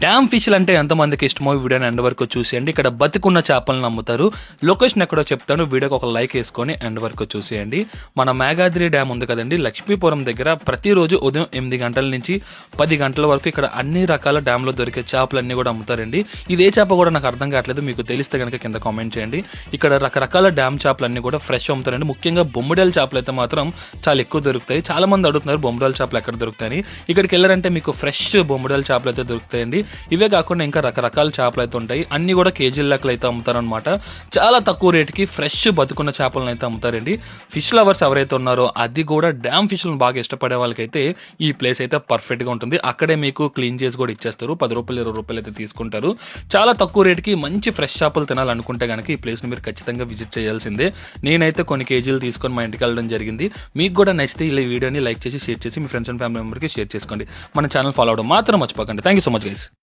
Dam ఫిష్లు అంటే ఎంతమందికి ఇష్టమో వీడియోని ఎండ్ వరకు చూసేయండి. ఇక్కడ బతికున్న చేపలను అమ్ముతారు. లొకేషన్ ఎక్కడో చెప్తాను, వీడియోకి ఒక లైక్ వేసుకొని ఎండ్ వరకు చూసేయండి. మన మేఘాద్రి డ్యామ్ ఉంది కదండి, లక్ష్మీపురం దగ్గర ప్రతిరోజు ఉదయం 8 గంటల నుంచి 10 గంటల వరకు ఇక్కడ అన్ని రకాల డ్యామ్లో దొరికే చేపలన్నీ కూడా అమ్ముతారండి. ఇదే చేప కూడా నాకు అర్థం కావట్లేదు, మీకు తెలిస్తే కనుక కింద కామెంట్ చేయండి. ఇక్కడ రకరకాల డ్యామ్ చేపలన్నీ కూడా ఫ్రెష్ అమ్ముతారండి. ముఖ్యంగా బొమ్మిడాల చేపలు అయితే మాత్రం చాలా ఎక్కువ దొరుకుతాయి. చాలా మంది అడుగుతున్నారు బొమ్మిడాల చేపలు ఎక్కడ దొరుకుతాయని. ఇక్కడికి వెళ్ళారంటే మీకు ఫ్రెష్ బొమ్మిడాల చేపలు అయితే దొరుకుతాయండి. ఇవే కాకుండా ఇంకా రకరకాల చేపలు అయితే ఉంటాయి. అన్ని కూడా కేజీల లెక్కలు అయితే అమ్ముతారనమాట. చాలా తక్కువ రేటుకి ఫ్రెష్ బతుకున్న చేపలను అయితే అమ్ముతారండి. ఫిష్ లవర్స్ ఎవరైతే ఉన్నారో, అది కూడా డ్యామ్ ఫిష్లను బాగా ఇష్టపడే వాళ్ళకైతే ఈ ప్లేస్ అయితే పర్ఫెక్ట్గా ఉంటుంది. అక్కడే మీకు క్లీన్ చేసి కూడా ఇచ్చేస్తారు. 10 రూపాయలు 20 రూపాయలు అయితే తీసుకుంటారు. చాలా తక్కువ రేటుకి మంచి ఫ్రెష్ చేపలు తినాలనుకుంటే కనుక ఈ ప్లేస్ని మీరు ఖచ్చితంగా విజిట్ చేయాల్సిందే. నేనైతే కొన్ని కేజీలు తీసుకొని మా ఇంటికి వెళ్ళడం జరిగింది. మీకు కూడా నచ్చితే ఈ వీడియోని లైక్ చేసి షేర్ చేసి మీ ఫ్రెండ్స్ అండ్ ఫ్యామిలీ మెంబర్కి షేర్ చేసుకోండి. మన ఛానల్ ఫాలో అవడం మాత్రం మర్చిపోకండి. Thank you so much guys.